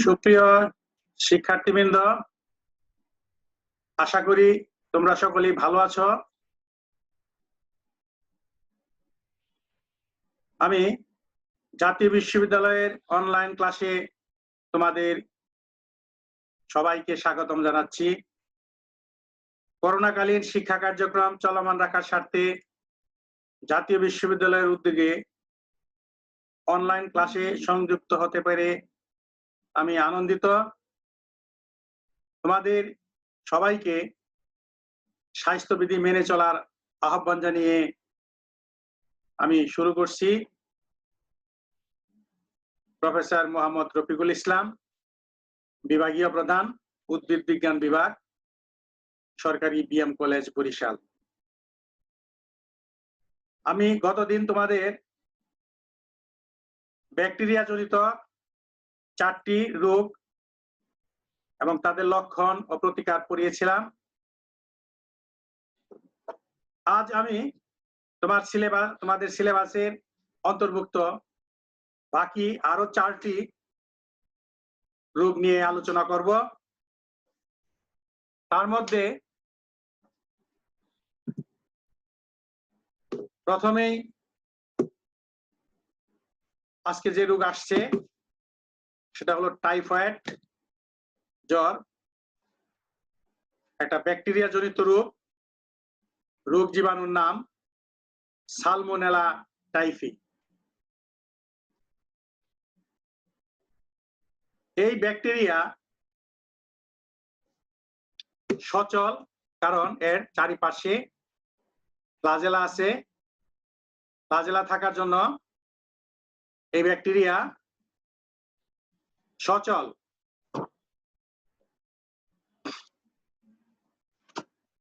সুপ্রিয় শিক্ষার্থীবৃন্দ, আশা করি তোমরা সকলেই ভালো আছো। আমি জাতীয় বিশ্ববিদ্যালয়ের অনলাইন ক্লাসে তোমাদের সবাইকে স্বাগতম জানাচ্ছি। করোনাকালীন শিক্ষা কার্যক্রম চলমান রাখার স্বার্থে জাতীয় বিশ্ববিদ্যালয়ের উদ্যোগে অনলাইন ক্লাসে সংযুক্ত হতে পেরে আমি আনন্দিত। তোমাদের সবাইকে স্বাস্থ্যবিধি মেনে চলার আহ্বান জানিয়ে আমি শুরু করছি। প্রফেসর মোহাম্মদ রফিকুল ইসলাম, বিভাগীয় প্রধান, উদ্ভিদ বিজ্ঞান বিভাগ, সরকারি বিএম কলেজ, বরিশাল। আমি গতদিন তোমাদের ব্যাকটেরিয়া জনিত 4টি রোগ এবং তাদের লক্ষণ ও প্রতিকার পড়িয়েছিলাম। আজ আমি তোমাদের সিলেবাসের অন্তর্ভুক্ত বাকি আরো 4টি রোগ নিয়ে আলোচনা করব। তার মধ্যে প্রথমেই আজকে যে রোগ আসছে সেটা হলো টাইফয়েড জ্বর, একটা ব্যাকটেরিয়া জনিত রোগ। রোগ জীবাণুর নাম সালমোনেলা টাইফি। এই ব্যাকটেরিয়া সচল, কারণ এর চারিপাশে ফ্লাজেলা আছে। ফ্লাজেলা থাকার জন্য এই ব্যাকটেরিয়া সচল।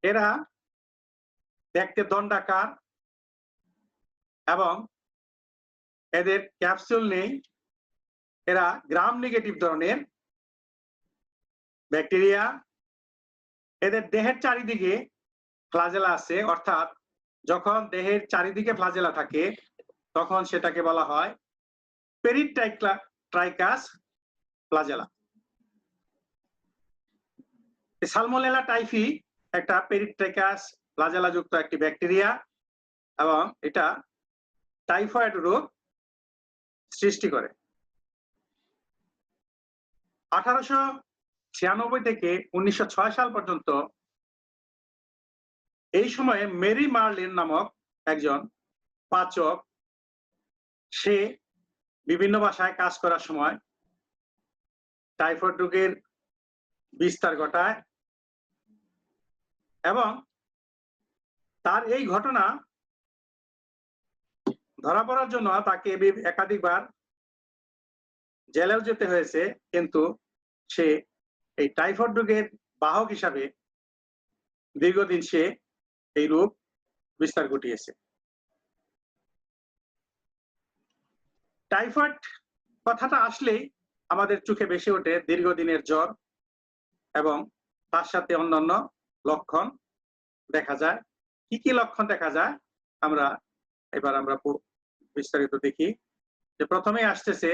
এরা দেখতে দণ্ডাকার এবং এদের ক্যাপসুল নেই। এরা গ্রাম নেগেটিভ ধরনের ব্যাকটেরিয়া। এদের দেহের চারিদিকে ফ্লাজেলা আছে, অর্থাৎ যখন দেহের চারিদিকে ফ্লাজেলা থাকে তখন সেটাকে বলা হয় পেরিট্রাইকাস ফ্লাজেলা। সালমোনেলা টাইফি একটা পেরিট্রাইকাস ফ্লাজেলা যুক্ত একটি ব্যাকটেরিয়া এবং এটা টাইফয়েড রোগ সৃষ্টি করে। 1896 থেকে 1906 সাল পর্যন্ত এই সময়ে মেরি মার্লিন নামক একজন পাচক, সে বিভিন্ন ভাষায় কাজ করার সময় টাইফয়েড রোগের বিস্তার ঘটায় এবং তার এই ঘটনা ধরা পড়ার জন্য তাকে একাধিকবার জেলেও যেতে হয়েছে, কিন্তু সে এই টাইফয়েড রোগের বাহক হিসাবে দীর্ঘদিন সে এই রোগ বিস্তার ঘটিয়েছে। টাইফয়েড কথাটা আসলেই আমাদের চোখে ভেসে ওঠে দীর্ঘদিনের জ্বর এবং তার সাথে অন্যান্য লক্ষণ দেখা যায়। কি কি লক্ষণ দেখা যায় আমরা বিস্তারিত দেখি। যে প্রথমে আসতেছে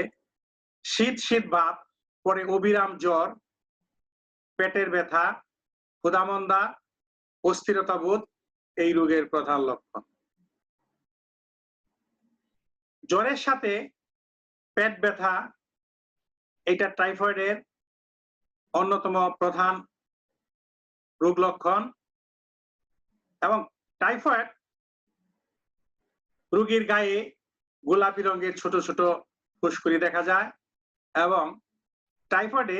শীত শীত ভাব, পরে অবিরাম জ্বর, পেটের ব্যথা, ক্ষুধামন্দা, অস্থিরতা বোধ এই রোগের প্রধান লক্ষণ। জ্বরের সাথে পেট ব্যথা এটা টাইফয়েডের অন্যতম প্রধান রোগ লক্ষণ এবং টাইফয়েড রোগীর গায়ে গোলাপি রঙের ছোট ছোট ফুসকুড়ি দেখা যায় এবং টাইফয়েডে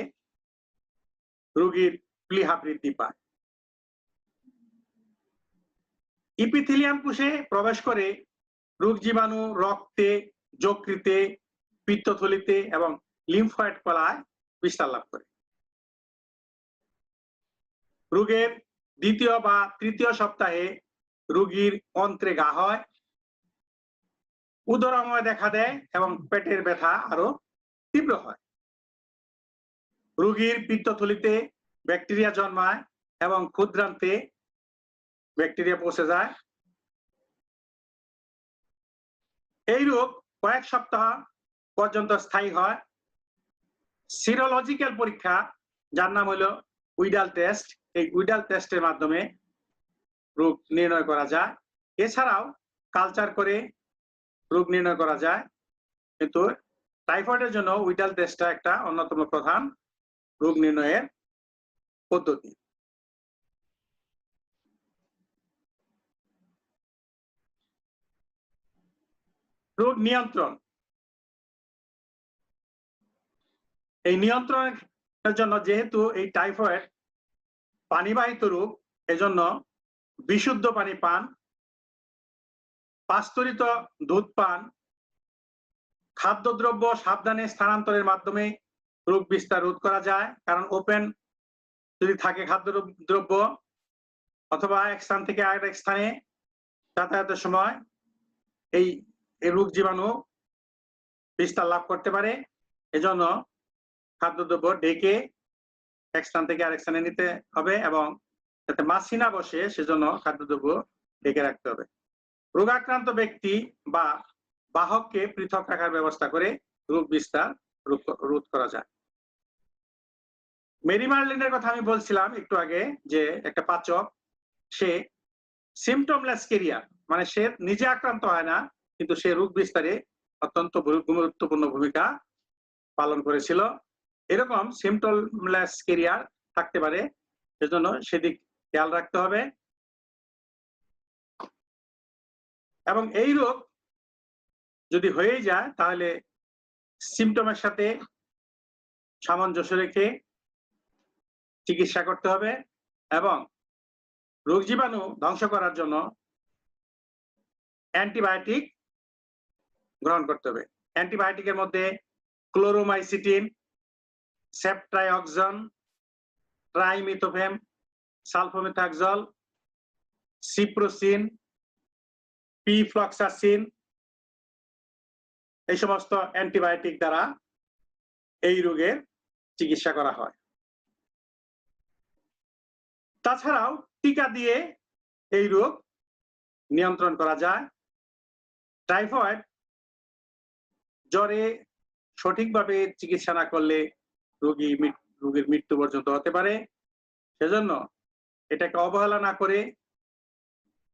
রোগীর প্লীহা বৃদ্ধি পায়। ইপিথেলিয়াম কোষে প্রবেশ করে রোগ জীবাণু রক্তে, যকৃতে, পিত্তথলিতে এবং লিম্ফয়েড কলায় বিস্তার লাভ করে। রোগের 2য় বা 3য় সপ্তাহে রোগীর অন্ত্রে ঘা হয়, উদরাময় দেখা দেয় এবং পেটের ব্যথা আরো তীব্র হয়। রোগীর পিত্তথলিতে ব্যাকটেরিয়া জন্মায় এবং ক্ষুদ্রান্তে ব্যাকটেরিয়া পৌঁছে যায়। এই রোগ কয়েক সপ্তাহ পর্যন্ত স্থায়ী হয়। সিরোলজিক্যাল পরীক্ষা যার নাম হলো উইডাল টেস্ট, এই উইডাল টেস্টের মাধ্যমে রোগ নির্ণয় করা যায়। এছাড়াও কালচার করে রোগ নির্ণয় করা যায়, কিন্তু টাইফয়েডের জন্য উইডাল টেস্টটা একটা অন্যতম প্রধান রোগ নির্ণয়ের পদ্ধতি। রোগ নিয়ন্ত্রণ, এই নিয়ন্ত্রণের জন্য যেহেতু এই টাইফয়েড পানিবাহিত রোগ, এজন্য বিশুদ্ধ পানি পান, পাস্তুরিত দুধ পান, খাদ্যদ্রব্য সাবধানে স্থানান্তরের মাধ্যমে রোগ বিস্তার রোধ করা যায়। কারণ ওপেন যদি থাকে খাদ্যদ্রব্য অথবা এক স্থান থেকে আরেক স্থানে যাতায়াতের সময় এই রোগ জীবাণু বিস্তার লাভ করতে পারে। এজন্য খাদ্যদ্রব্য ঢেকে এক স্থান থেকে আরেক স্থানে নিতে হবে এবং যাতে মাছি না বসে সেজন্য খাদ্যদ্রব্য ঢেকে রাখতে হবে। রোগাক্রান্ত ব্যক্তি বা বাহককে পৃথক রাখার ব্যবস্থা করে রোগ বিস্তার রোধ করা যায়। মেরি মার্লিনের কথা আমি বলছিলাম একটু আগে, যে একটা পাচক, সে সিমটমলেস ক্যারিয়ার, মানে সে নিজে আক্রান্ত হয় না কিন্তু সে রোগ বিস্তারে অত্যন্ত গুরুত্বপূর্ণ ভূমিকা পালন করেছিল। এরকম সিমটমলেস ক্যারিয়ার থাকতে পারে, সেজন্য সেদিক খেয়াল রাখতে হবে। এবং এই রোগ যদি হয়ে যায় তাহলে সিমটমের সাথে সামঞ্জস্য রেখে চিকিৎসা করতে হবে এবং রোগ জীবাণু ধ্বংস করার জন্য অ্যান্টিবায়োটিক গ্রহণ করতে হবে। অ্যান্টিবায়োটিকের মধ্যে ক্লোরোমাইসিটিন, সেফট্রাইঅক্সন, ট্রাইমিথোফেম, সালফোমিথাক্সল, সিপ্রোসিন, পিফ্লক্সাসিন, এই সমস্ত অ্যান্টিবায়োটিক দ্বারা এই রোগের চিকিৎসা করা হয়। তাছাড়াও টিকা দিয়ে এই রোগ নিয়ন্ত্রণ করা যায়। টাইফয়েড জ্বরে সঠিকভাবে চিকিৎসা না করলে রোগীর মৃত্যু পর্যন্ত হতে পারে। সেজন্য এটাকে অবহেলা না করে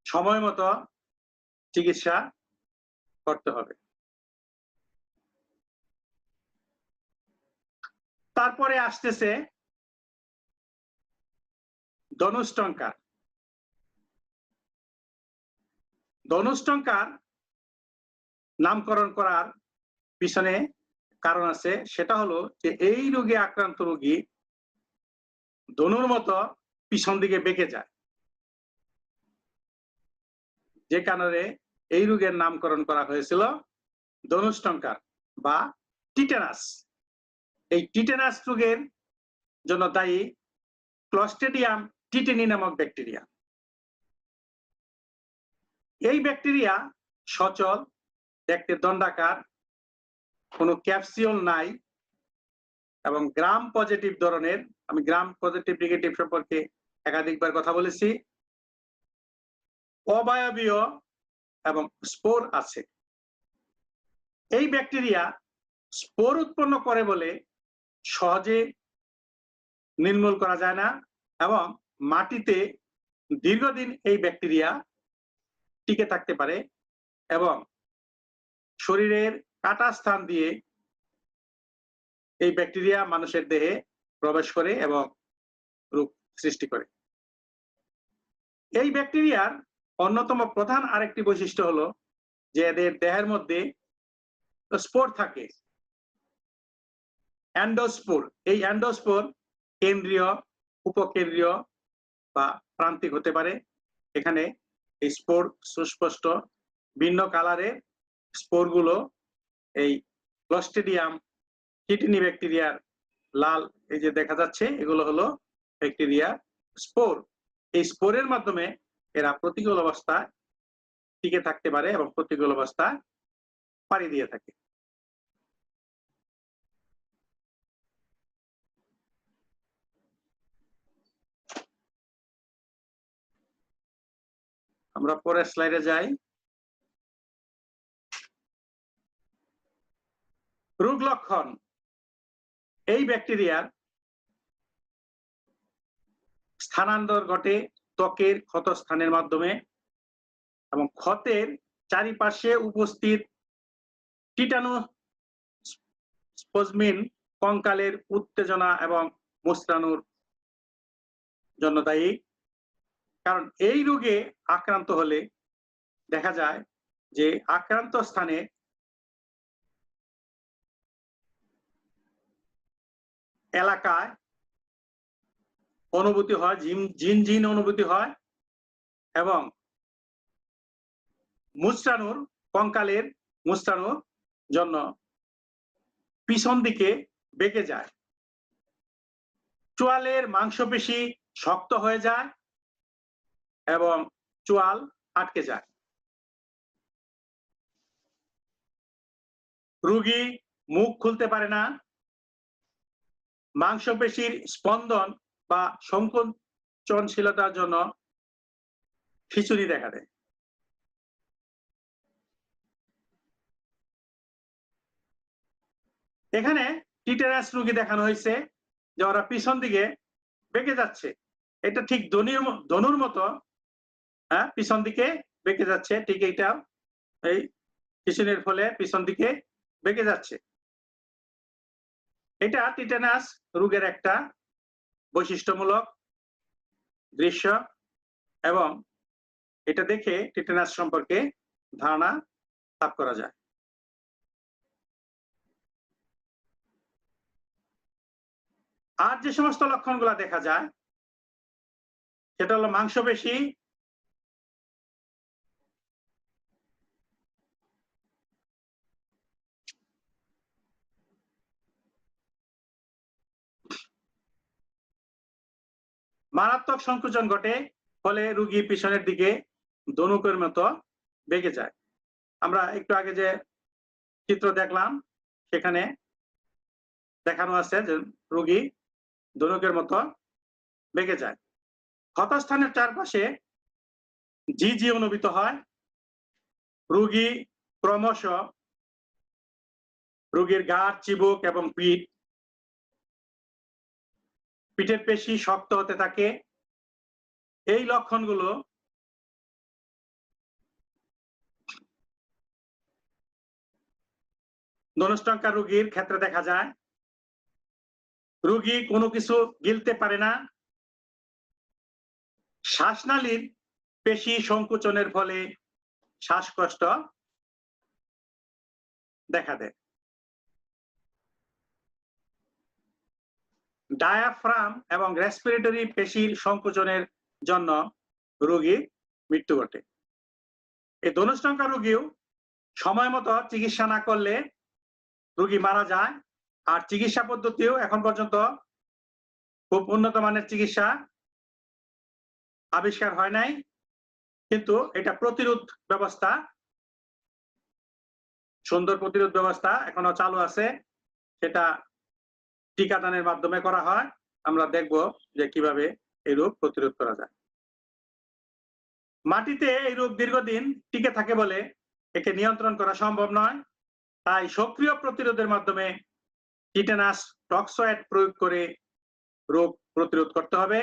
সময় মতো চিকিৎসা করতে হবে। তারপরে আসতেছে ধনুষ্টঙ্কার। ধনুষ্টঙ্কার নামকরণ করার পিছনে কারণ আছে, সেটা হলো যে এই রোগে আক্রান্ত রোগী ধনুর মতো পিছন দিকে বেঁকে যায়, যে কারণে এই রোগের নামকরণ করা হয়েছিল ধনুষ্টঙ্কার বা টিটেনাস। এই টিটেনাস রোগের জন্য দায়ী ক্লস্ট্রিডিয়াম টিটেনি নামক ব্যাকটেরিয়া। এই ব্যাকটেরিয়া সচল, দেখতে দণ্ডাকার, কোনো ক্যাপসিউল নাই এবং গ্রাম পজিটিভ ধরনের। আমি গ্রাম পজিটিভ নেগেটিভ সম্পর্কে একাধিকবার কথা বলেছি। অবায়বীয় এবং স্পোর আছে। এই ব্যাকটেরিয়া স্পোর উৎপন্ন করে বলে সহজে নির্মূল করা যায় না এবং মাটিতে দীর্ঘদিন এই ব্যাকটেরিয়া টিকে থাকতে পারে এবং শরীরের কাটা স্থান দিয়ে এই ব্যাকটেরিয়া মানুষের দেহে প্রবেশ করে এবং রোগ সৃষ্টি করে। এই ব্যাকটেরিয়ার অন্যতম প্রধান আরেকটি বৈশিষ্ট্য হলো যে এদের দেহের মধ্যে স্পোর থাকে, অ্যান্ডোস্পোর। এই অ্যান্ডোস্পোর কেন্দ্রীয়, উপকেন্দ্রীয় বা প্রান্তিক হতে পারে। এখানে এই স্পোর সুস্পষ্ট ভিন্ন কালারের স্পোরগুলো এই ক্লস্ট্রিডিয়াম টিটেনি ব্যাকটেরিয়ার লাল, এই যে দেখা যাচ্ছে, এগুলো হলো ব্যাকটেরিয়া স্পোর। এই স্পোরের মাধ্যমে এরা প্রতিকূল অবস্থায় টিকে থাকতে পারে এবং প্রতিকূল অবস্থায় পাড়ি দিয়ে থাকে। আমরা পরের স্লাইডে যাই। রোগ লক্ষণ। এই ব্যাকটেরিয়ার স্থানান্তর ঘটে ত্বকের ক্ষতস্থানের মাধ্যমে এবং ক্ষতের চারিপাশে উপস্থিত টিটানোস্পজমিন কঙ্কালের উত্তেজনা এবং মোচড়ানোর জন্য দায়ী। কারণ এই রোগে আক্রান্ত হলে দেখা যায় যে আক্রান্ত স্থানে এলাকায় অনুভূতি হয়, ঝিনঝিন অনুভূতি হয় এবং মুচড়ানোর কঙ্কালের মুচড়ানোর জন্য পিছন দিকে বেঁকে যায়, চোয়ালের মাংসপেশি শক্ত হয়ে যায় এবং চোয়াল আটকে যায়। রোগী মুখ খুলতে পারে না, মাংসপেশির স্পন্দন বা সংকোচনশীলতার জন্য খিঁচুনি দেখা দেয়। এখানে টিটানাস রোগী দেখানো হয়েছে যে ওরা পিছন দিকে বেঁকে যাচ্ছে, এটা ঠিক ধনুর মতো, হ্যাঁ, পিছন দিকে বেঁকে যাচ্ছে, ঠিক এইটা এই খিঁচুনির ফলে পিছন দিকে বেঁকে যাচ্ছে। এটা টিটানাস রোগের একটা বৈশিষ্ট্যমূলক দৃশ্য এবং এটা দেখে টিটানাস সম্পর্কে ধারণা লাভ করা যায়। আর যে সমস্ত লক্ষণগুলো দেখা যায় সেটা হলো মাংসপেশি মারাত্মক সংকোচন ঘটে, ফলে রোগী পিছনের দিকে ধনুকের মতো বেঁকে যায়। আমরা একটু আগে যে চিত্র দেখলাম সেখানে দেখানো আছে যে রোগী ধনুকের মতো বেঁকে যায়। ক্ষতস্থানের চারপাশে ঝিঝি অনুভূত হয়। রোগী ক্রমশ রোগীর ঘাড়, চিবুক এবং পিঠের পেশি শক্ত হতে থাকে। এই লক্ষণগুলো ধনুষ্টঙ্কার রোগীর ক্ষেত্রে দেখা যায়। রোগী কোনো কিছু গিলতে পারে না, শ্বাসনালীর পেশি সংকোচনের ফলে শ্বাসকষ্ট দেখা দেয়। ডায়াফ্রাম এবং রেসপিরেটরি পেশির সংকোচনের জন্য রোগীর মৃত্যু ঘটে। এই ধনুষ্টঙ্কার রোগীও সময় মতো চিকিৎসা না করলে রোগী মারা যায়। আর চিকিৎসা পদ্ধতিও এখন পর্যন্ত খুব উন্নত মানের চিকিৎসা আবিষ্কার হয় নাই, কিন্তু এটা প্রতিরোধ ব্যবস্থা, সুন্দর প্রতিরোধ ব্যবস্থা এখনো চালু আছে। সেটা টিকাদানের মাধ্যমে করা হয়। আমরা দেখব যে কিভাবে এই রোগ প্রতিরোধ করা যায়। মাটিতে এই রোগ দীর্ঘদিন টিকে থাকে বলে একে নিয়ন্ত্রণ করা সম্ভব নয়। তাই সক্রিয় প্রতিরোধের মাধ্যমে টিটানাস টক্সয়েড প্রয়োগ করে রোগ প্রতিরোধ করতে হবে।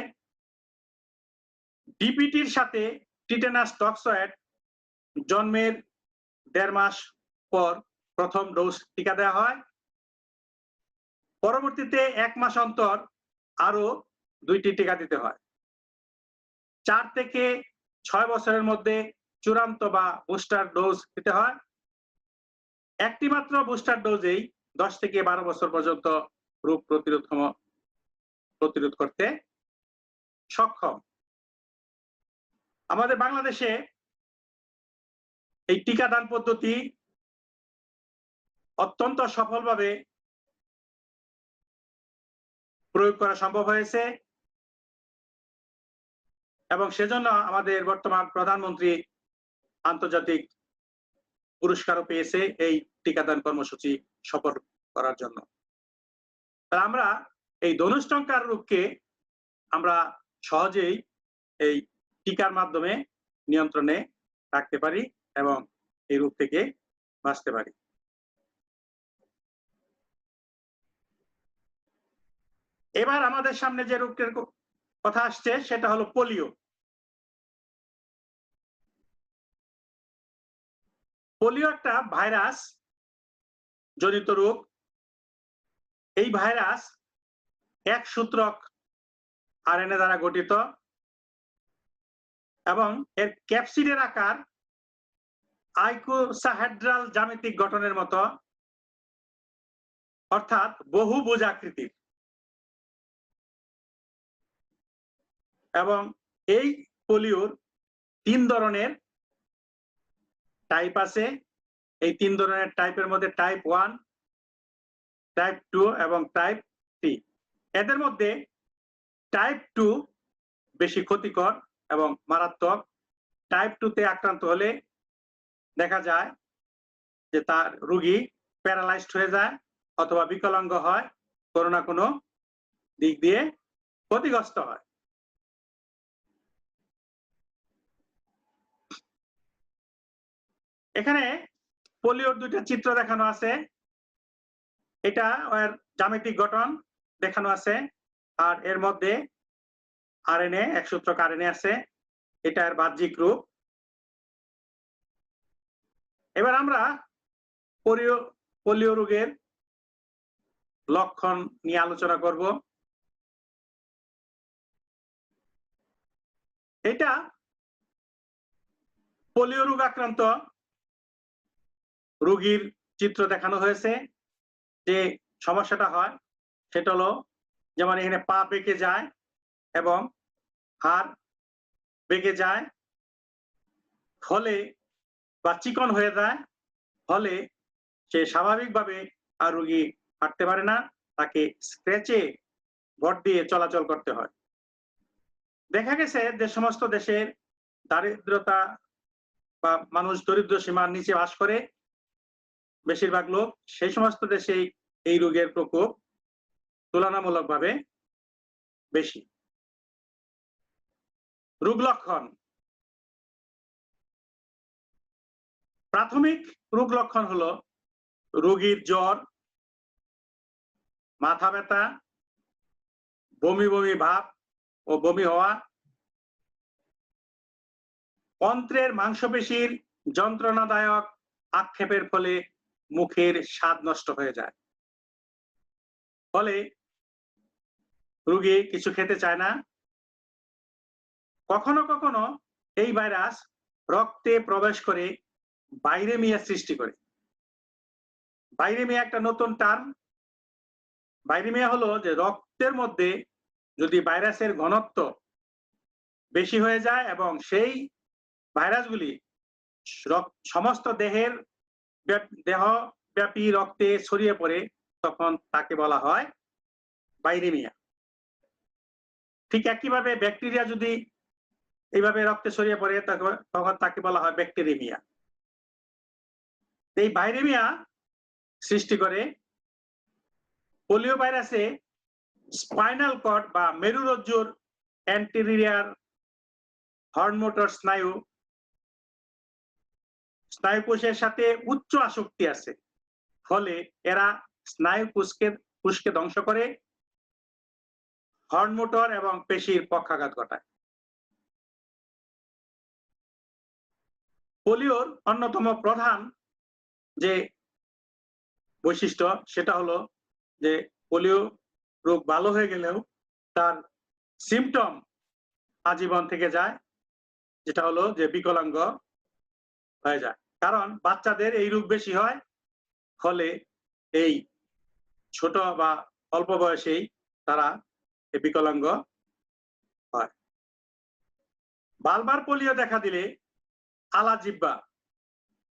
ডিপিটির সাথে টিটানাস টক্সয়েড জন্মের 1.5 মাস পর প্রথম ডোজ টিকা দেওয়া হয়। পরবর্তীতে 1 মাস অন্তর আরো 2টি টিকা দিতে হয়। 4 থেকে 6 বছরের মধ্যে চূড়ান্ত বা বুস্টার ডোজ দিতে হয়। একটি মাত্র বুস্টার ডোজেই 10 থেকে 12 বছর পর্যন্ত রোগ প্রতিরোধ করতে সক্ষম। আমাদের বাংলাদেশে এই টিকাদান পদ্ধতি অত্যন্ত সফলভাবে প্রয়োগ করা সম্ভব হয়েছে এবং সেজন্য আমাদের বর্তমান প্রধানমন্ত্রী আন্তর্জাতিক পুরস্কারও পেয়েছে এই টিকাদান কর্মসূচি সফল করার জন্য। আমরা এই ধনুষ্টঙ্কার রোগকে আমরা সহজেই এই টিকার মাধ্যমে নিয়ন্ত্রণে রাখতে পারি এবং এই রোগ থেকে বাঁচতে পারি। এবার আমাদের সামনে যে রোগটির কথা আসছে সেটা হলো পোলিও। পোলিও একটা ভাইরাস জনিত রোগ। এই ভাইরাস এক সূত্রক আরএনএ দ্বারা গঠিত এবং এর ক্যাপসিডের আকার আইকোসাহেড্রাল জ্যামিতিক গঠনের মতো, অর্থাৎ বহুভুজ আকৃতির। এবং এই পোলিওর 3 ধরনের টাইপ আছে। এই 3 ধরনের টাইপের মধ্যে টাইপ 1, টাইপ 2 এবং টাইপ 3। এদের মধ্যে টাইপ 2 বেশি ক্ষতিকর এবং মারাত্মক। টাইপ 2 তে আক্রান্ত হলে দেখা যায় যে তার রোগী প্যারালাইজড হয়ে যায় অথবা বিকলাঙ্গ হয়, কোনো না কোনো দিক দিয়ে ক্ষতিগ্রস্ত হয়। এখানে পোলিওর 2টা চিত্র দেখানো আছে। এটা এর জ্যামিতিক গঠন দেখানো আছে আর এর মধ্যে আরএনএ, এক সূত্রক আরএনএ আছে। এটা এর বাহ্যিক রূপ। এবার আমরা পোলিও রোগের লক্ষণ নিয়ে আলোচনা করব। এটা পোলিও রোগ আক্রান্ত রোগীর চিত্র দেখানো হয়েছে। যে সমস্যাটা হয় সেটা হলো, যেমন এখানে পা বেঁকে যায় এবং হাড় বেঁকে যায়, ফলে বা চিকন হয়ে যায়, ফলে সে স্বাভাবিকভাবে আর রোগী হাঁটতে পারে না, তাকে স্ক্র্যাচে ভর দিয়ে চলাচল করতে হয়। দেখা গেছে যে সমস্ত দেশের দারিদ্রতা বা মানুষ দরিদ্র সীমার নিচে বাস করে বেশিরভাগ লোক, সেই সমস্ত দেশেই এই রোগের প্রকোপ তুলনামূলকভাবে বেশি। রোগ লক্ষণ। প্রাথমিক রোগ লক্ষণ হলো রোগীর জ্বর, মাথা ব্যথা, বমি বমি ভাব ও বমি হওয়া, অন্ত্রের মাংসপেশির যন্ত্রণাদায়ক আক্ষেপের ফলে মুখের স্বাদ নষ্ট হয়ে যায়, ফলে রোগী কিছু খেতে চায় না। কখনো কখনো এই ভাইরাস রক্তে প্রবেশ করে ভাইরেমিয়া সৃষ্টি করে। ভাইরেমিয়া একটা নতুন টার্ম। ভাইরেমিয়া হলো যে রক্তের মধ্যে যদি ভাইরাসের ঘনত্ব বেশি হয়ে যায় এবং সেই ভাইরাসগুলি সমস্ত দেহব্যাপী রক্তে ছড়িয়ে পড়ে, তখন তাকে বলা হয় ভাইরেমিয়া। ঠিক একইভাবে ব্যাকটেরিয়া যদি এইভাবে রক্তে ছড়িয়ে পড়ে তখন তাকে বলা হয় ব্যাকটেরিমিয়া। এই ভাইরেমিয়া সৃষ্টি করে। পোলিও ভাইরাসে স্পাইনাল কর্ড বা মেরুরজ্জুর অ্যান্টেরিয়র হর্ন মোটর স্নায়ুকোষের সাথে উচ্চ আসক্তি আছে, ফলে এরা স্নায়ু কোষকে ধ্বংস করে, হর্ন মোটর এবং পেশির পক্ষাঘাত ঘটায়। পোলিওর অন্যতম প্রধান যে বৈশিষ্ট্য সেটা হলো যে পোলিও রোগ ভালো হয়ে গেলেও তার সিমটম আজীবন থেকে যায়, যেটা হলো যে বিকলাঙ্গ হয়ে যায়। কারণ বাচ্চাদের এই রোগ বেশি হয়, ফলে এই ছোট বা অল্প বয়সেই তারা বিকলাঙ্গ হয়। বারবার পোলিও দেখা দিলে আলা জিহ্বা,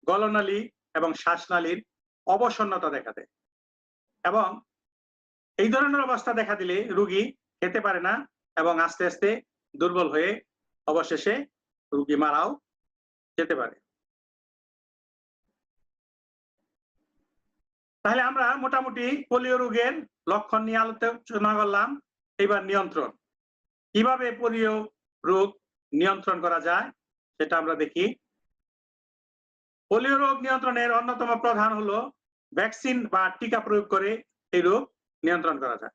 গলনালী এবং শ্বাসনালীর অবসন্নতা দেখা দেয় এবং এই ধরনের অবস্থা দেখা দিলে রোগী খেতে পারে না এবং আস্তে আস্তে দুর্বল হয়ে অবশেষে রোগী মারাও যেতে পারে। তাহলে আমরা মোটামুটি পোলিও রোগের লক্ষণ নিয়ে আলোচনা করলাম। এবার নিয়ন্ত্রণ, কিভাবে পোলিও রোগ নিয়ন্ত্রণ করা যায় সেটা আমরা দেখি। পোলিও রোগ নিয়ন্ত্রণের অন্যতম প্রধান হলো ভ্যাকসিন বা টিকা প্রয়োগ করে এই রোগ নিয়ন্ত্রণ করা যায়।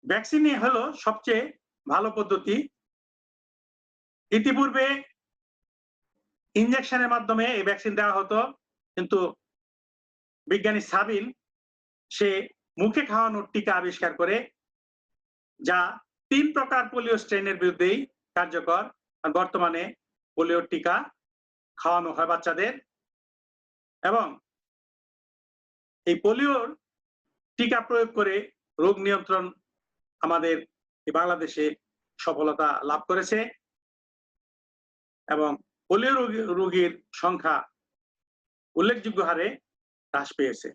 ভ্যাকসিনই হলো সবচেয়ে ভালো পদ্ধতি। ইতিপূর্বে ইনজেকশনের মাধ্যমে এই ভ্যাকসিন দেওয়া হতো, কিন্তু বিজ্ঞানী সাবিন সে মুখে খাওয়ানোর টিকা আবিষ্কার করে, যা ৩ প্রকার পোলিও স্ট্রেনের বিরুদ্ধেই কার্যকর। আর বর্তমানে পোলিওর টিকা খাওয়ানো হয় বাচ্চাদের, এবং এই পোলিওর টিকা প্রয়োগ করে রোগ নিয়ন্ত্রণ আমাদের বাংলাদেশে সফলতা লাভ করেছে, এবং পোলিও রোগীর সংখ্যা উল্লেখযোগ্য হারে হ্রাস পেয়েছে।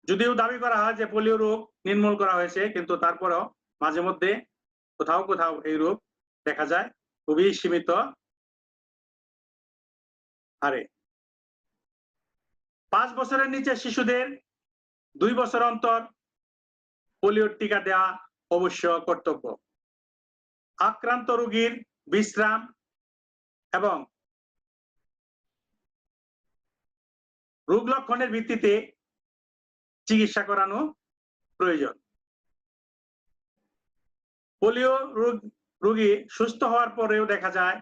যদিও দাবি করা হয় যে পোলিও রোগ নির্মূল করা হয়েছে, কিন্তু তারপরেও মাঝে মধ্যে কোথাও কোথাও এই রোগ দেখা যায়, খুবই সীমিত হারে। ৫ বছরের নিচে শিশুদের ২ বছর অন্তর পোলিওর টিকা দেওয়া অবশ্য কর্তব্য। আক্রান্ত রোগীর বিশ্রাম এবং রোগ লক্ষণের ভিত্তিতে চিকিৎসা করানো প্রয়োজন। পোলিও রোগী সুস্থ হওয়ার পরেও দেখা যায়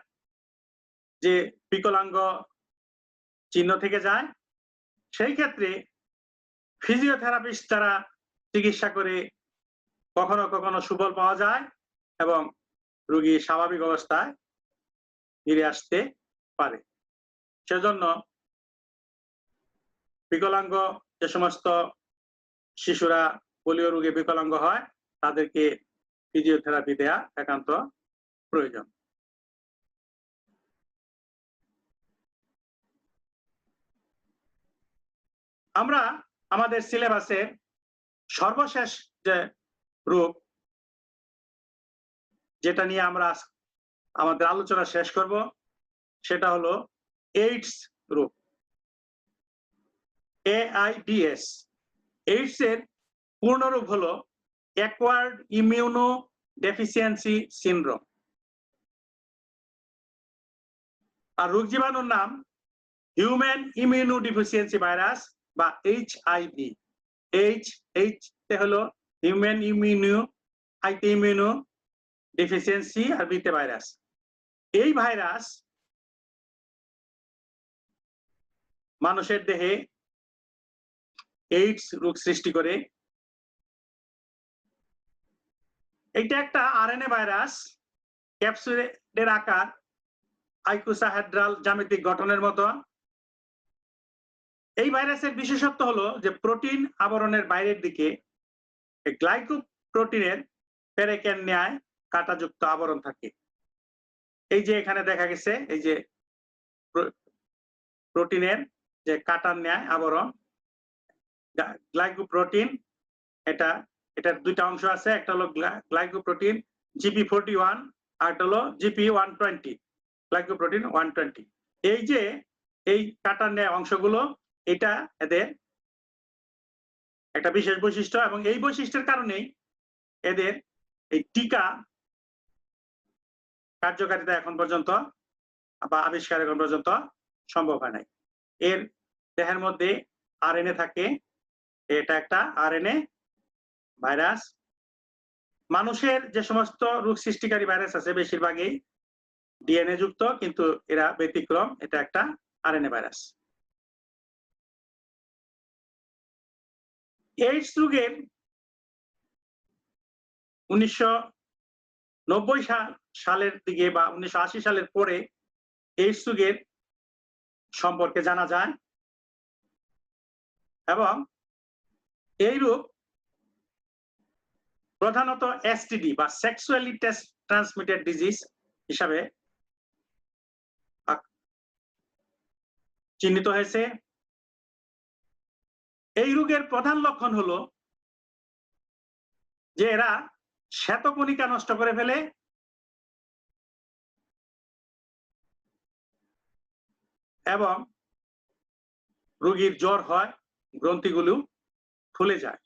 যে বিকলাঙ্গ চিহ্ন থেকে যায়। সেই ক্ষেত্রে ফিজিওথেরাপিস্ট দ্বারা চিকিৎসা করে কখনো কখনো সুফল পাওয়া যায় এবং রোগী স্বাভাবিক অবস্থায় ফিরে আসতে পারে। সেজন্য বিকলাঙ্গ যে সমস্ত শিশুরা পোলিও রোগে বিকলাঙ্গ হয়, তাদেরকে ফিজিওথেরাপি দেয়া একান্ত প্রয়োজন। আমরা আমাদের সিলেবাসে সর্বশেষ যে রোগ, যেটা নিয়ে আমরা আমাদের আলোচনা শেষ করব, সেটা হলো এইডস রোগ, AIDS। এইডস এর পূর্ণরূপ হলো অ্যাকোয়ার্ড ইমিউনো ডেফিসিয়েন্সি সিনড্রোম, আর রোগ জীবাণুর নাম হিউম্যান ইমিউনো ডেফিসিয়েন্সি ভাইরাস বা HIV। এইচ হলো হিউম্যান ইমিউনো, আইতে ইমিউনো ডেফিসিয়েন্সি, আর বিতে ভাইরাস। এই ভাইরাস মানুষের দেহে এইডস রোগ সৃষ্টি করে। এটা একটা আরএনএ ভাইরাস, ক্যাপসুলের আকার আইকোসাহেড্রাল জ্যামিতিক গঠনের মতো। এই ভাইরাসের বিশেষত্ব হলো যে প্রোটিন আবরণের বাইরের দিকে গ্লাইকোপ্রোটিনের পেরেকের ন্যায় কাঁটাযুক্ত আবরণ থাকে। এই যে এখানে দেখা গেছে, এই যে প্রোটিনের যে কাঁটার ন্যায় আবরণ, গ্লাইকোপ্রোটিন, এটার দুইটা অংশ আছে, একটা হলো গ্লাইকোপ্রোটিন GP41, আর একটা হলো GP120, গ্লাইকোপ্রোটিন 120। এই যে এই কাঁটার ন্যায় অংশগুলো, এটা এদের একটা বিশেষ বৈশিষ্ট্য, এবং এই বৈশিষ্ট্যের কারণেই এদের এই টিকা কার্যকারিতা এখন পর্যন্ত বা আবিষ্কার এখন পর্যন্ত সম্ভব হয় নাই। এর দেহের মধ্যে আরএনএ থাকে, এটা একটা আরএনএ ভাইরাস। মানুষের যে সমস্ত রোগ সৃষ্টিকারী ভাইরাস আছে বেশিরভাগই ডিএনএ যুক্ত, কিন্তু এরা ব্যতিক্রম, এটা একটা আরএনএ ভাইরাস। এইডস রোগের 1990 সালের দিকে বা 1980 সালের পরে এইডস রোগের সম্পর্কে জানা যায়, এবং এই রোগ প্রধানত এসটিডি বা সেক্সুয়ালি ট্রান্সমিটেড ডিজিজ হিসাবে চিহ্নিত হয়েছে। এই রোগের প্রধান লক্ষণ হলো যে এরা শ্বেতকণিকা নষ্ট করে ফেলে, এবং রোগীর জ্বর হয়, গ্রন্থিগুলো ফুলে যায়।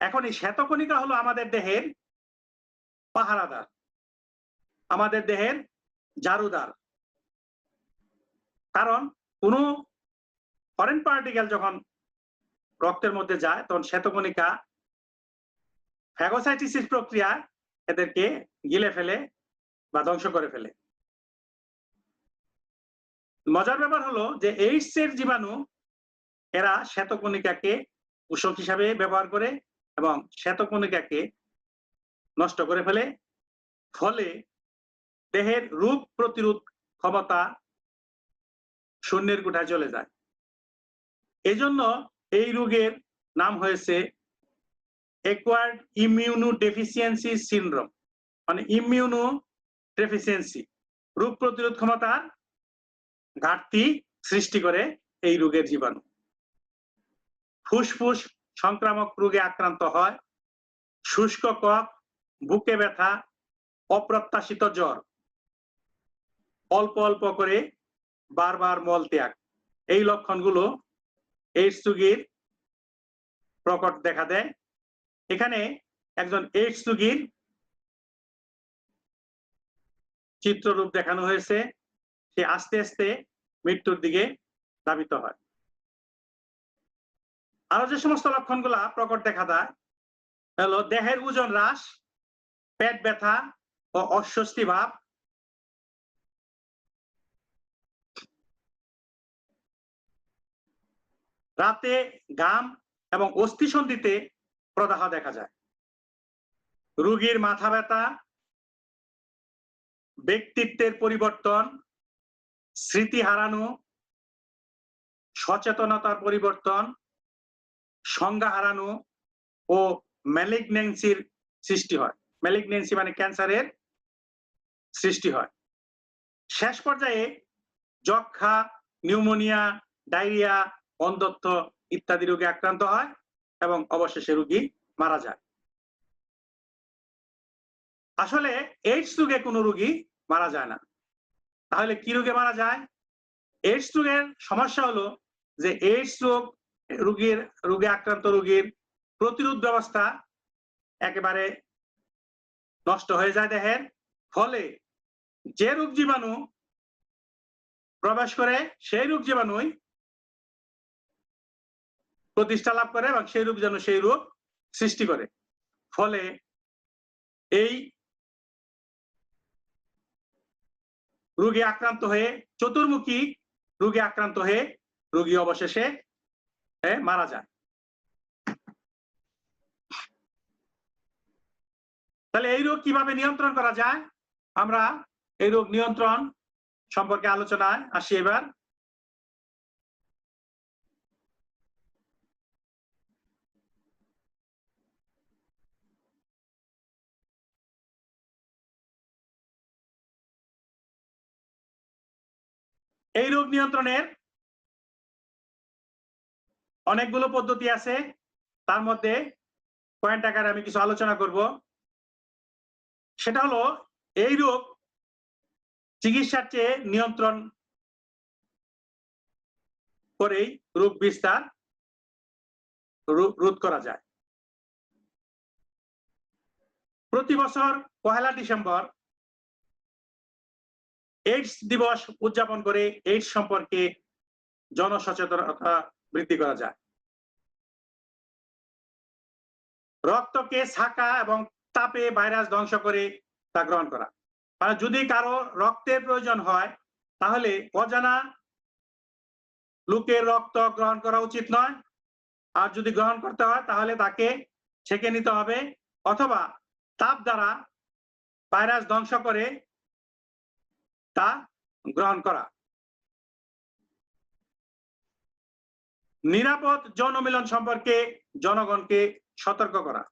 এখন এই শ্বেতকণিকা হলো আমাদের দেহের পাহারাদার, আমাদের দেহের জারুদার। কারণ কোনো ফরেন পার্টিকেল যখন রক্তের মধ্যে যায়, তখন শ্বেতকণিকা ফ্যাগোসাইটোসিস প্রক্রিয়া এদেরকে গিলে ফেলে বা ধ্বংস করে ফেলে। মজার ব্যাপার হলো যে এইডস এর জীবাণু এরা শ্বেতকণিকাকে পোষক হিসাবে ব্যবহার করে এবং শ্বেতকণিকাকে নষ্ট করে ফেলে। ফলে দেহের রোগ প্রতিরোধ ক্ষমতা শূন্যের কোঠায় চলে যায়। এজন্য এই রোগের নাম হয়েছে অ্যাকোয়ার্ড ইমিউনো ডেফিসিয়েন্সি সিনড্রোম, মানে ইমিউনো ডেফিসিয়েন্সি, রোগ প্রতিরোধ ক্ষমতার ঘাটতি সৃষ্টি করে এই রোগের জীবাণু। ফুসফুস সংক্রামক রোগে আক্রান্ত হয়, শুষ্ক কফ, বুকে ব্যথা, অপ্রত্যাশিত জ্বর, অল্প অল্প করে বারবার মলত্যাগ, এই লক্ষণগুলো এইডস রোগীর প্রকট দেখা দেয়। এখানে একজন এইডস রোগীর চিত্ররূপ দেখানো হয়েছে, সে আস্তে আস্তে মৃত্যুর দিকে ধাবিত হয়। আরো যে সমস্ত লক্ষণগুলা প্রকট দেখা দেয় হলো দেহের ওজন হ্রাস, পেট ব্যথা ও অস্বস্তি ভাব, রাতে ঘাম এবং অস্থিসন্ধিতে প্রদাহ দেখা যায়। রোগীর মাথা ব্যথা, ব্যক্তিত্বের পরিবর্তন, স্মৃতি হারানো, সচেতনতার পরিবর্তন, সংজ্ঞা হারানো ও ম্যালিগন্যান্সির সৃষ্টি হয়। ম্যালিগন্যান্সি মানে ক্যান্সারের সৃষ্টি হয়। শেষ পর্যায়ে যক্ষ্মা, নিউমোনিয়া, ডায়রিয়া, অন্ধত্ব ইত্যাদি রোগে আক্রান্ত হয় এবং অবশেষে রোগী মারা যায়। আসলে এইডস রোগে কোনো রোগী মারা যায় না। তাহলে কি রোগে মারা যায়? এইডস রোগের সমস্যা হলো যে এইডস রোগে আক্রান্ত রোগীর প্রতিরোধ ব্যবস্থা একেবারে নষ্ট হয়ে যায় দেহের। ফলে যে রোগ জীবাণু প্রবেশ করে সেই রোগ জীবাণুই প্রতিষ্ঠা লাভ করে এবং সেই রোগ যেন সেই রোগ সৃষ্টি করে। ফলে এই রোগে আক্রান্ত হয়ে চতুর্মুখী রোগে আক্রান্ত হয়ে রোগী অবশেষে মারা যায়। তাহলে এই রোগ কিভাবে নিয়ন্ত্রণ করা যায়? আমরা এই রোগ নিয়ন্ত্রণ সম্পর্কে আলোচনায় আসি এবার। এই রোগ নিয়ন্ত্রণের অনেকগুলো পদ্ধতি আছে, তার মধ্যে পয়েন্ট আকারে আমি কিছু আলোচনা করব। সেটা হলো এই রোগ চিকিৎসার চেয়ে নিয়ন্ত্রণ করেই রোগ বিস্তার রোধ করা যায়। প্রতি বছর 1 ডিসেম্বর এইডস দিবস উদযাপন করে এইডস সম্পর্কে জনসচেতনতা বৃদ্ধি করা যায়। রক্তকে ছাঁকা এবং তাপে ভাইরাস ধ্বংস করে তা গ্রহণ করা। মানে যদি কারো রক্তের প্রয়োজন হয় তাহলে অজানা লোকের রক্ত গ্রহণ করা উচিত নয়। আর যদি গ্রহণ করতে হয় তাহলে তাকে ছেঁকে নিতে হবে, অথবা তাপ দ্বারা ভাইরাস ধ্বংস করে তা গ্রহণ করা। নিরাপদ যৌন মিলন সম্পর্কে জনগণকে সতর্ক করা।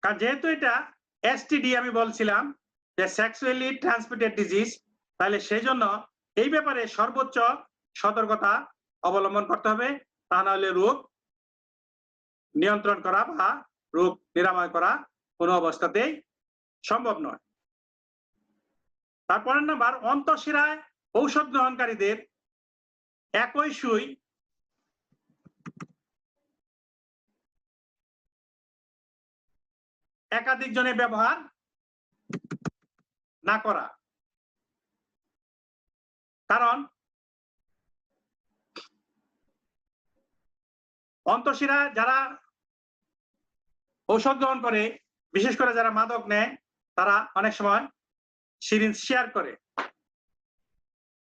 কারণ যেহেতু এটা এসটিডি আমি বলছিলাম যে সেক্সুয়ালি ট্রান্সমিটেড ডিজিজ, তাহলে সেই জন্য এই ব্যাপারে সর্বোচ্চ সতর্কতা অবলম্বন করতে হবে, তা নাহলে রোগ নিয়ন্ত্রণ করা বা রোগ নিরাময় করা কোনো অবস্থাতেই সম্ভব নয়। তারপরের নাম্বার, অন্তঃশিরায় ঔষধ গ্রহণকারীদের একই সুই একাধিক জনে ব্যবহার না করা। কারণ অন্তঃশিরা যারা ঔষধ গ্রহণ করে, বিশেষ করে যারা মাদক নেয়, তারা অনেক সময় সিরিঞ্জ শেয়ার করে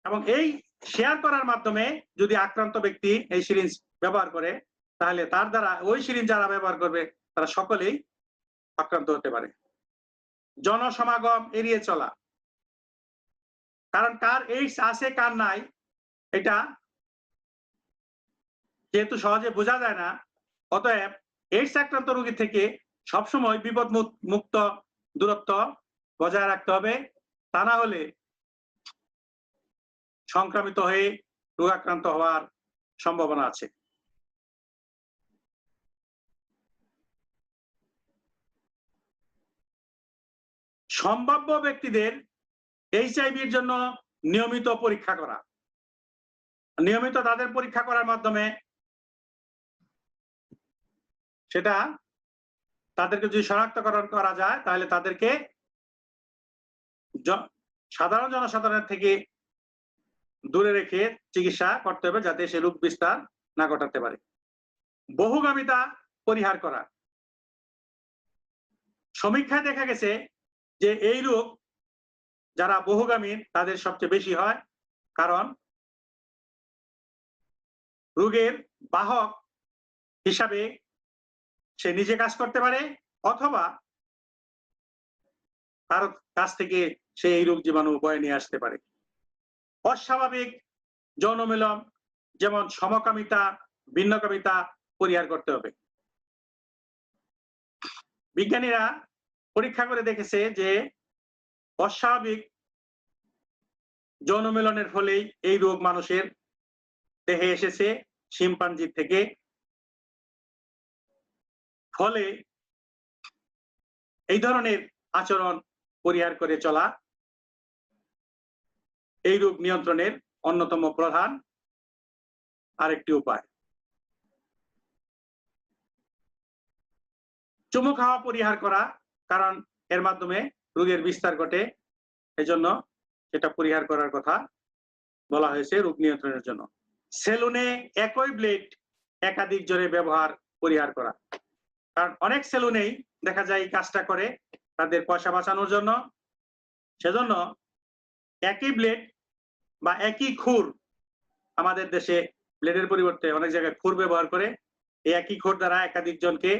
এবং এই শেয়ার করার মাধ্যমে যদি আক্রান্ত ব্যক্তি এই সিরিঞ্জ ব্যবহার করে, তাহলে তার দ্বারা ওই সিরিঞ্জ যারা ব্যবহার করবে তারা সকলেই আক্রান্ত হতে পারে। জনসমাগম এড়িয়ে চলা, কারণ কার এইডস আছে কার নাই এটা যেহেতু সহজে বোঝা যায় না, অতএব এইডস আক্রান্ত রোগী থেকে সবসময় বিপদ মুক্ত দূরত্ব বজায় রাখতে হবে। তা না হলে সংক্রামিত হয়ে রোগাক্রান্ত হওয়ার সম্ভাবনা আছে। সম্ভাব্য ব্যক্তিদের এইচআইভির জন্য নিয়মিত পরীক্ষা করা, নিয়মিত তাদের পরীক্ষা করার মাধ্যমে সেটা তাদেরকে যদি শনাক্তকরণ করা যায়, তাহলে তাদেরকে সাধারণ জনসাধারণের থেকে দূরে রেখে চিকিৎসা করতে হবে, যাতে সে রোগ বিস্তার না ঘটাতে পারে। বহুগামিতা পরিহার করা, সমীক্ষায় দেখা গেছে যে এই রোগ যারা বহুগামী তাদের সবচেয়ে বেশি হয়, কারণ রোগের বাহক হিসাবে সে নিজে কাজ করতে পারে অথবা কারো কাছ থেকে সে এই রোগ জীবাণু বয়ে নিয়ে আসতে পারে। অস্বাভাবিক যৌন মিলন যেমন সমকামিতা, ভিন্নকামিতা পরিহার করতে হবে। বিজ্ঞানীরা পরীক্ষা করে দেখেছে যে অস্বাভাবিক যৌন মিলনের ফলেই এই রোগ মানুষের দেহে এসেছে শিম্পাঞ্জির থেকে। ফলে এই ধরনের আচরণ পরিহার করে চলা এই রোগ নিয়ন্ত্রণের অন্যতম প্রধান আরেকটি উপায়। চুমু খাওয়া পরিহার করা, কারণ এর মাধ্যমে রোগের বিস্তার ঘটে, এজন্য এটা পরিহার করার কথা বলা হয়েছে রোগ নিয়ন্ত্রণের জন্য। সেলুনে একই ব্লেড একাধিক জনে ব্যবহার পরিহার করা, কারণ অনেক সেলুনেই দেখা যায় এই কাজটা করে তাদের পয়সা বাঁচানোর জন্য। সেজন্য একই ব্লেড বা একই খুর, আমাদের দেশে ব্লেডের পরিবর্তে অনেক জায়গায় খুর ব্যবহার করে, এই একই খুর দ্বারা একাধিক জনকে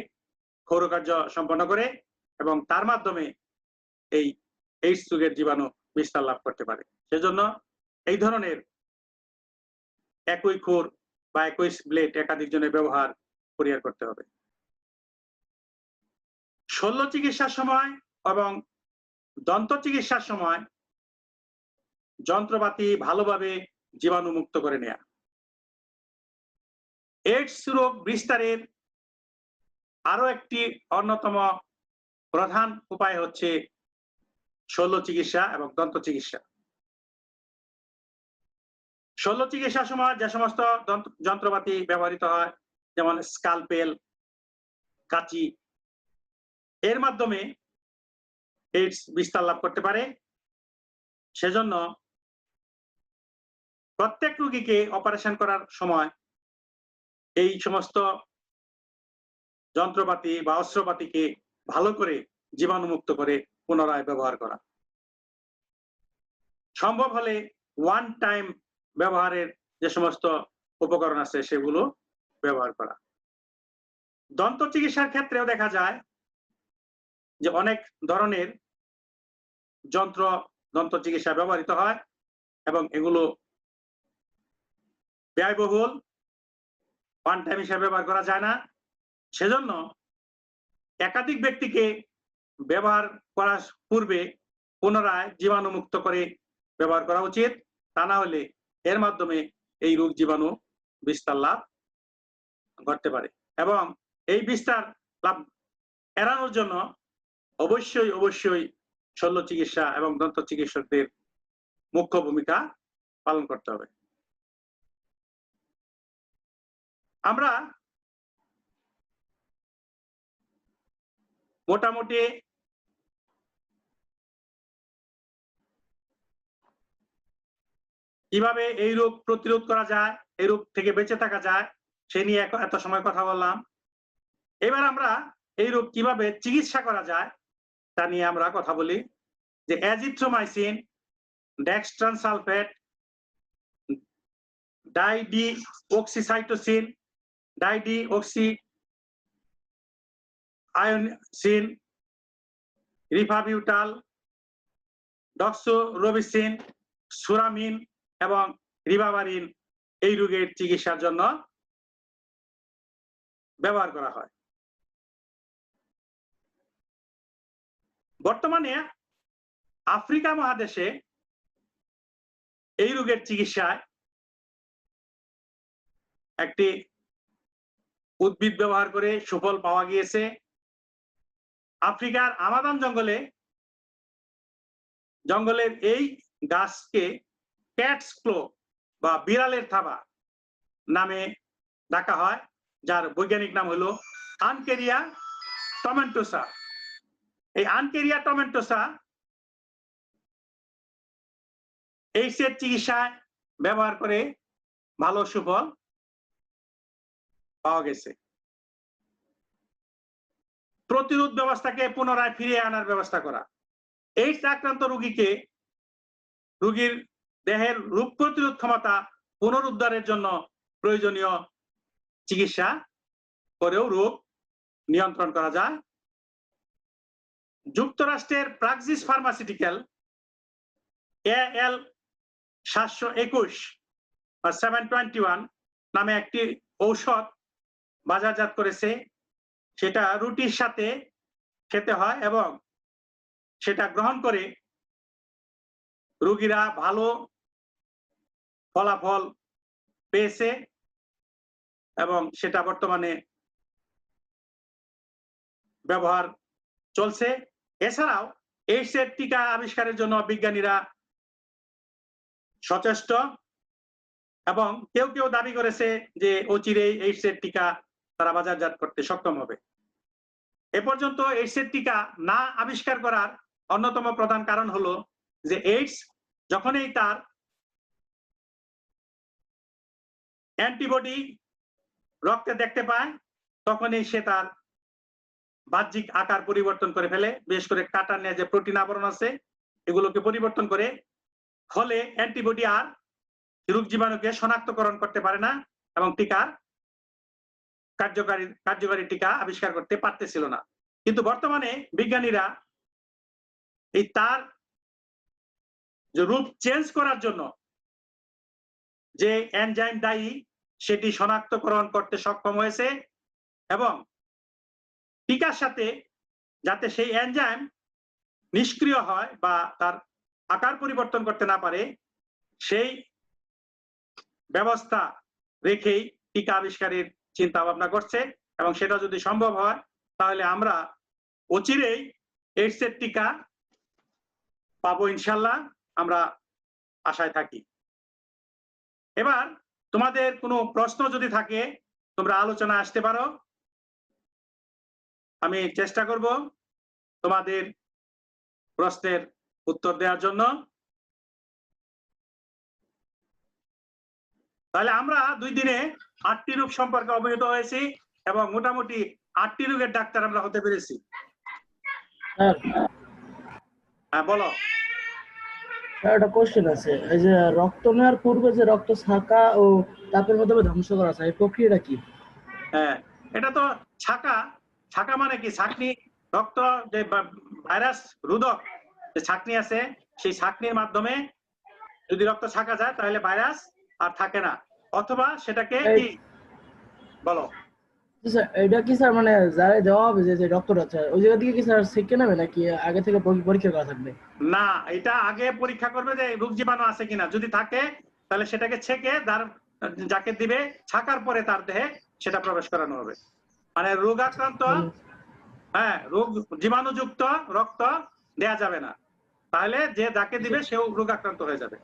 ক্ষৌরকার্য সম্পন্ন করে এবং তার মাধ্যমে এই এইডস রোগের জীবাণু বিস্তার লাভ করতে পারে। সেজন্য এই ধরনের একই খুর বা একই ব্লেড একাধিক জনের ব্যবহার পরিহার করতে হবে। শল্য চিকিৎসার সময় এবং দন্ত চিকিৎসার সময় যন্ত্রপাতি ভালোভাবে জীবাণু মুক্ত করে নেয়া। এইডস রোগ বিস্তারের আরো একটি অন্যতম প্রধান উপায় হচ্ছে শল্য চিকিৎসা এবং দন্ত চিকিৎসা। শল্য চিকিৎসার সময় যে সমস্ত যন্ত্রপাতি ব্যবহৃত হয়, যেমন স্কালপেল, কাঁচি, এর মাধ্যমে এইডস বিস্তার লাভ করতে পারে। সেজন্য প্রত্যেক রোগীকে অপারেশন করার সময় এই সমস্ত যন্ত্রপাতি বা অস্ত্রপাতিকে ভালো করে জীবাণুমুক্ত করে পুনরায় ব্যবহার করা। সম্ভব হলে ওয়ান টাইম ব্যবহারের যে সমস্ত উপকরণ আছে সেগুলো ব্যবহার করা। দন্ত চিকিৎসার ক্ষেত্রেও দেখা যায় যে অনেক ধরনের যন্ত্র দন্ত চিকিৎসা ব্যবহৃত হয় এবং এগুলো ব্যয়বহুল, ওয়ান টাইম হিসেবে ব্যবহার করা যায় না। সেজন্য একাধিক ব্যক্তিকে ব্যবহার করার পূর্বে পুনরায় জীবাণুমুক্ত করে ব্যবহার করা উচিত। তা না হলে এর মাধ্যমে এই রোগ জীবাণু বিস্তার লাভ ঘটতে পারে এবং এই বিস্তার লাভ এড়ানোর জন্য অবশ্যই অবশ্যই শল্য চিকিৎসা এবং দন্ত চিকিৎসকদের মুখ্য ভূমিকা পালন করতে হবে। আমরা মোটামুটি কিভাবে এই রোগ প্রতিরোধ করা যায়, এই রোগ থেকে বেঁচে থাকা যায় সে নিয়ে এত সময় কথা বললাম। এবার আমরা এই রোগ কিভাবে চিকিৎসা করা যায় তা নিয়ে আমরা কথা বলি। যে অ্যাজিথ্রোমাইসিন, ডেক্সট্রান সালফেট, ডাইডিঅক্সিসাইটোসিন, ডাইডিঅক্সিআয়োনিন, রিফাবিউটাল, ডক্সোরোবিসিন, সুরামিন এবং রিবাভারিন এই রোগের চিকিৎসার জন্য ব্যবহার করা হয়। বর্তমানে আফ্রিকা মহাদেশে এই রোগের চিকিৎসায় একটি উদ্ভিদ ব্যবহার করে সুফল পাওয়া গিয়েছে। আফ্রিকার আমাজন জঙ্গলের এই গাছকে ক্যাটস ক্লো বা বিড়ালের থাবা নামে ডাকা হয়, যার বৈজ্ঞানিক নাম হলো আনকেরিয়া টমেন্টোসা। এই আনকেরিয়া টমেন্টোসা এইডস এর চিকিৎসায় ব্যবহার করে ভালো সুফল পাওয়া গেছে। প্রতিরোধ ব্যবস্থাকে পুনরায় ফিরিয়ে আনার ব্যবস্থা করা। এইডস আক্রান্ত রোগীর দেহের রোগ প্রতিরোধ ক্ষমতা পুনরুদ্ধারের জন্য প্রয়োজনীয় চিকিৎসা করেও রোগ নিয়ন্ত্রণ করা যায়। যুক্তরাষ্ট্রের প্রাক্সিস ফার্মাসিউটিক্যাল AL 721 বা 721 নামে একটি ঔষধ বাজারজাত করেছে। সেটা রুটির সাথে খেতে হয় এবং সেটা গ্রহণ করে রোগীরা ভালো ফলাফল পেয়েছে এবং সেটা বর্তমানে ব্যবহার চলছে। এছাড়াও এইডস এর টিকা আবিষ্কারের জন্য বিজ্ঞানীরা সচেষ্ট এবং কেউ কেউ দাবি করেছে যে অচিরেই এইডস এর টিকা তারা বাজারজাত করতে সক্ষম হবে। এ পর্যন্ত এইডস এর টিকা না আবিষ্কার করার অন্যতম প্রধান কারণ হলো যে এইডস যখনই তার অ্যান্টিবডি রক্তে দেখতে পায় তখনই সে তার বাহ্যিক আকার পরিবর্তন করে ফেলে, বিশেষ করে কাটার নিয়ে যে প্রোটিন আবরণ আছে এগুলোকে পরিবর্তন করে, ফলে অ্যান্টিবডি আর রোগ জীবাণুকে শনাক্তকরণ করতে পারে না এবং টিকার কার্যকারী টিকা আবিষ্কার করতে পারতেছিল না। কিন্তু বর্তমানে বিজ্ঞানীরা এই তার যে রূপ চেঞ্জ করার জন্য যে এনজাইম দায়ী সেটি শনাক্তকরণ করতে সক্ষম হয়েছে এবং টিকার সাথে যাতে সেই এনজাইম নিষ্ক্রিয় হয় বা তার আকার পরিবর্তন করতে না পারে সেই ব্যবস্থা রেখেই টিকা আবিষ্কারের চিন্তা ভাবনা করছে এবং সেটা যদি সম্ভব হয় তাহলে আমরা অচিরেই এইডস এর টিকা পাবো ইনশাল্লাহ, আমরা আশায় থাকি। এবার তোমাদের কোনো প্রশ্ন যদি থাকে তোমরা আলোচনা আসতে পারো, আমি চেষ্টা করব তোমাদের প্রশ্নের উত্তর দেওয়ার জন্য। তাহলে আমরা 2 দিনে 8টি রোগ সম্পর্কে অবহিত হয়েছি এবং মোটামুটি 8টি রোগের ডাক্তার আমরা হতে পেরেছি। হ্যাঁ বলো। একটা কোশ্চেন আছে, এই যে রক্ত নেওয়ার পূর্বে যে রক্ত ছাঁকা ও তাপের মাধ্যমে ধ্বংস করা যায় এই প্রক্রিয়াটা কি? হ্যাঁ, এটা তো ছাঁকা মানে কি? ছাঁকনি, রক্ত যে ভাইরাস রোধক যে ছাঁকনি আছে সেই ছাঁকনির মাধ্যমে যদি রক্ত ছাঁকা যায় তাহলে ভাইরাস আর থাকে না, অথবা সেটাকে কি বলো? এটা কি স্যার মানে যারা দেওয়া হবে যে রক্তটা ওই জায়গা থেকে কি স্যার ছেঁকে নেবে নাকি আগে থেকে পরীক্ষা করা থাকবে? না, এটা আগে পরীক্ষা করবে যে রোগ জীবাণু আছে কিনা, যদি থাকে তাহলে সেটাকে ছেঁকে যাকে দিবে ছাকার পরে তার দেহে সেটা প্রবেশ করানো হবে। মানে রোগাক্রান্ত, হ্যাঁ, রোগ জীবাণুযুক্ত রক্ত দেয়া যাবে না, তাহলে যে যাকে দিবে সেও রোগাক্রান্ত হয়ে যাবে।